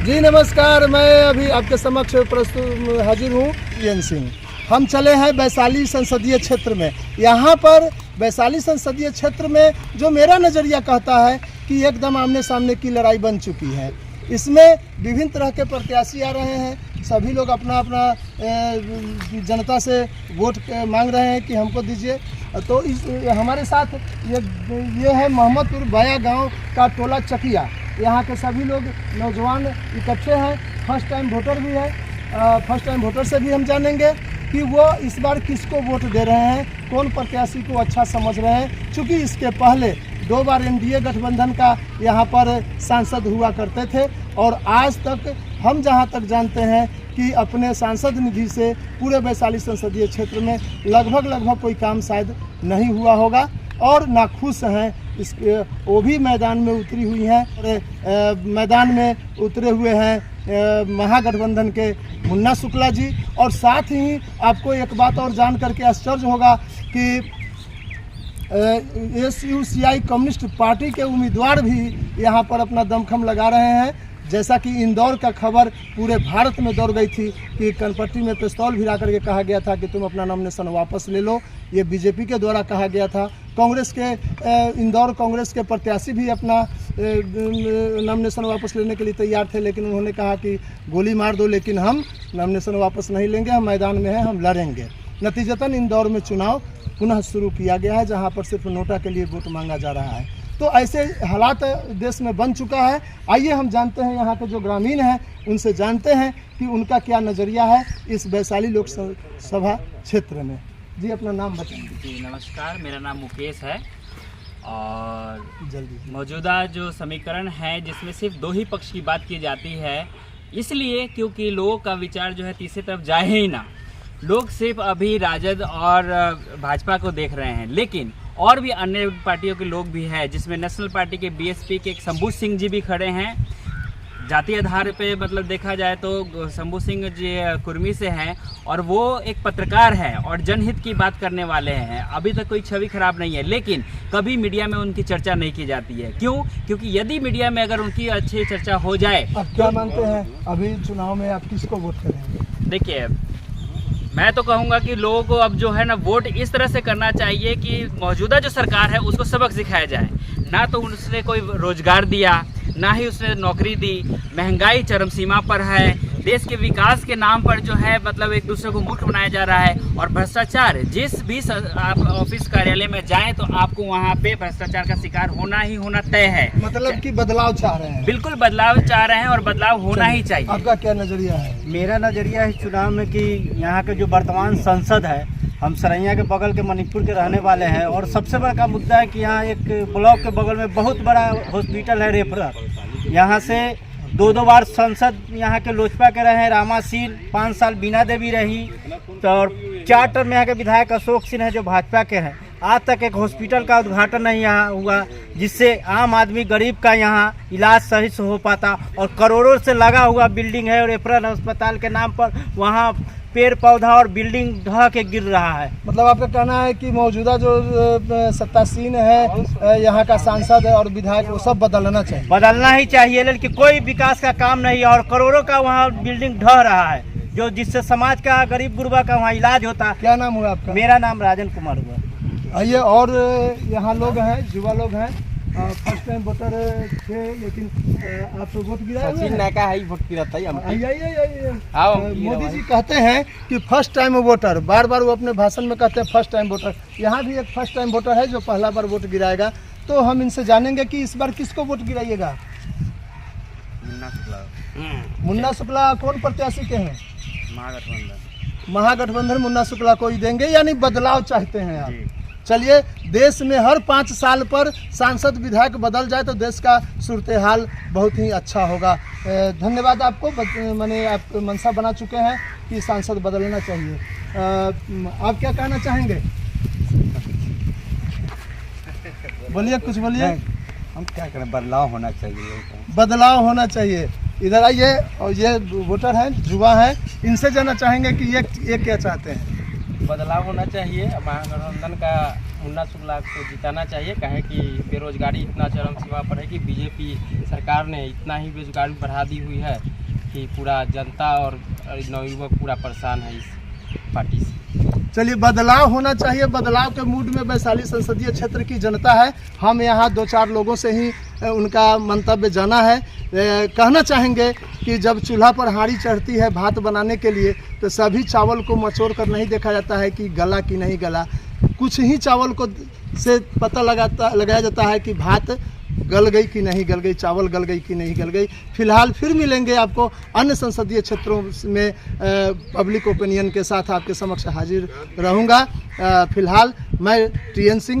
जी नमस्कार, मैं अभी आपके समक्ष प्रस्तुत हाजिर हूँ एन सिंह। हम चले हैं वैशाली संसदीय क्षेत्र में। यहाँ पर वैशाली संसदीय क्षेत्र में जो मेरा नज़रिया कहता है कि एकदम आमने सामने की लड़ाई बन चुकी है। इसमें विभिन्न तरह के प्रत्याशी आ रहे हैं। सभी लोग अपना अपना जनता से वोट मांग रहे हैं कि हमको दीजिए। तो हमारे साथ ये है मोहम्मदपुर बाया गांव का टोला चकिया। यहाँ के सभी लोग नौजवान इकट्ठे हैं, फर्स्ट टाइम वोटर भी है। फर्स्ट टाइम वोटर से भी हम जानेंगे कि वो इस बार किसको वोट दे रहे हैं, कौन प्रत्याशी को अच्छा समझ रहे हैं। चूँकि इसके पहले 2 बार एनडीए गठबंधन का यहाँ पर सांसद हुआ करते थे और आज तक हम जहाँ तक जानते हैं कि अपने सांसद निधि से पूरे वैशाली संसदीय क्षेत्र में लगभग कोई काम शायद नहीं हुआ होगा और नाखुश हैं। इसके वो भी मैदान में उतरी हुई हैं और मैदान में उतरे हुए हैं महागठबंधन के मुन्ना शुक्ला जी। और साथ ही आपको एक बात और जान करके आश्चर्य होगा कि SUCI कम्युनिस्ट पार्टी के उम्मीदवार भी यहाँ पर अपना दमखम लगा रहे हैं। जैसा कि इंदौर का खबर पूरे भारत में दौड़ गई थी कि कनपट्टी में पिस्तौल भिरा करके कहा गया था कि तुम अपना नॉमिनेशन वापस ले लो। ये बीजेपी के द्वारा कहा गया था। कांग्रेस के इंदौर कांग्रेस के प्रत्याशी भी अपना नॉमिनेशन वापस लेने के लिए तैयार थे, लेकिन उन्होंने कहा कि गोली मार दो, लेकिन हम नॉमिनेशन वापस नहीं लेंगे, हम मैदान में हैं, हम लड़ेंगे। नतीजतन इंदौर में चुनाव पुनः शुरू किया गया है, जहाँ पर सिर्फ नोटा के लिए वोट मांगा जा रहा है। तो ऐसे हालात देश में बन चुका है। आइए हम जानते हैं यहाँ के जो ग्रामीण हैं उनसे जानते हैं कि उनका क्या नज़रिया है इस वैशाली लोकसभा क्षेत्र में। जी अपना नाम बताएंगे। जी नमस्कार, मेरा नाम मुकेश है और जल्दी मौजूदा जो समीकरण है जिसमें सिर्फ 2 ही पक्ष की बात की जाती है, इसलिए क्योंकि लोगों का विचार जो है तीसरी तरफ जाए ही ना। लोग सिर्फ अभी राजद और भाजपा को देख रहे हैं, लेकिन और भी अन्य पार्टियों के लोग भी हैं, जिसमें नेशनल पार्टी के BSP के एक शंभू सिंह जी भी खड़े हैं। जातीय आधार पे मतलब देखा जाए तो शंभू सिंह जी कुर्मी से हैं और वो एक पत्रकार हैं और जनहित की बात करने वाले हैं। अभी तक कोई छवि खराब नहीं है, लेकिन कभी मीडिया में उनकी चर्चा नहीं की जाती है। क्यों? क्योंकि यदि मीडिया में अगर उनकी अच्छी चर्चा हो जाए। आप क्या मानते हैं अभी चुनाव में आप किसको वोट करेंगे? देखिए, मैं तो कहूँगा कि लोगों को अब जो है ना वोट इस तरह से करना चाहिए कि मौजूदा जो सरकार है उसको सबक सिखाया जाए। ना तो उसने कोई रोजगार दिया, ना ही उसने नौकरी दी। महंगाई चरम सीमा पर है। देश के विकास के नाम पर जो है मतलब एक दूसरे को मूर्ख बनाया जा रहा है। और भ्रष्टाचार, जिस भी आप ऑफिस कार्यालय में जाएं तो आपको वहां पे भ्रष्टाचार का शिकार होना ही होना तय है। मतलब कि बदलाव चाह रहे हैं? बिल्कुल बदलाव चाह रहे हैं और बदलाव होना ही चाहिए। आपका क्या नजरिया है? मेरा नजरिया है चुनाव में कि यहाँ के जो वर्तमान संसद है, हम सरैया के बगल के मणिपुर के रहने वाले हैं और सबसे बड़ा मुद्दा है कि यहाँ एक ब्लॉक के बगल में बहुत बड़ा हॉस्पिटल है रेफरल। यहाँ से 2 बार संसद यहाँ के लोजपा के रहे हैं रामासीन, 5 साल बीना देवी रही और 4 टर्म यहाँ के विधायक अशोक सिंह है जो भाजपा के हैं। आज तक एक हॉस्पिटल का उद्घाटन नहीं यहाँ हुआ जिससे आम आदमी गरीब का यहाँ इलाज सही से हो पाता। और करोड़ों से लगा हुआ बिल्डिंग है और रेफरल अस्पताल के नाम पर वहाँ पेड़ पौधा और बिल्डिंग ढह के गिर रहा है। मतलब आपका कहना है कि मौजूदा जो सत्तासीन है यहाँ का सांसद और विधायक वो सब बदलना चाहिए? बदलना ही चाहिए, लेकिन कोई विकास का काम नहीं है और करोड़ों का वहाँ बिल्डिंग ढह रहा है जो जिससे समाज का गरीब गुरबा का वहाँ इलाज होता। क्या नाम हुआ आपका? मेरा नाम राजन कुमार हुआ। आइए और यहाँ लोग हैं, युवा लोग हैं, फर्स्ट टाइम वोटर थे, लेकिन आप तो वोट गिराए हुए हैं। मोदी जी कहते हैं कि फर्स्ट टाइम वोटर, बार बार वो अपने भाषण में कहते हैं फर्स्ट टाइम वोटर। यहाँ भी एक फर्स्ट टाइम वोटर है जो पहला बार वोट गिराएगा। तो हम इनसे जानेंगे कि इस बार किसको वोट गिराइएगा? मुन्ना शुक्ला कौन प्रत्याशी के हैं? महागठबंधन मुन्ना शुक्ला को ही देंगे, यानी बदलाव चाहते हैं आप। चलिए, देश में हर 5 साल पर सांसद विधायक बदल जाए तो देश का सूरत हाल बहुत ही अच्छा होगा। धन्यवाद आपको। मैंने आप मंशा बना चुके हैं कि सांसद बदलना चाहिए। आप क्या कहना चाहेंगे? बोलिए, कुछ बोलिए। हम क्या करें, बदलाव होना चाहिए। बदलाव होना चाहिए। इधर आइए, और ये वोटर हैं, युवा हैं, इनसे जानना चाहेंगे कि ये क्या चाहते हैं? बदलाव होना चाहिए। महागठबंधन का मुन्ना शुक्ला को जिताना चाहिए। कहे कि बेरोजगारी इतना चरम सीमा पर है कि बीजेपी सरकार ने इतना ही बेरोजगारी बढ़ा दी हुई है कि पूरा जनता और नवयुवक पूरा परेशान है इस पार्टी से। चलिए, बदलाव होना चाहिए। बदलाव के मूड में वैशाली संसदीय क्षेत्र की जनता है। हम यहाँ 2-4 लोगों से ही उनका मंतव्य जाना है। कहना चाहेंगे कि जब चूल्हा पर हांडी चढ़ती है भात बनाने के लिए, तो सभी चावल को मचोड़ कर नहीं देखा जाता है कि गला कि नहीं गला। कुछ ही चावल को से पता लगाया जाता है कि भात गल गई कि नहीं गल गई, चावल गल गई कि नहीं गल गई। फिलहाल फिर मिलेंगे आपको अन्य संसदीय क्षेत्रों में पब्लिक ओपिनियन के साथ आपके समक्ष हाजिर रहूँगा। फिलहाल मैं TN सिंह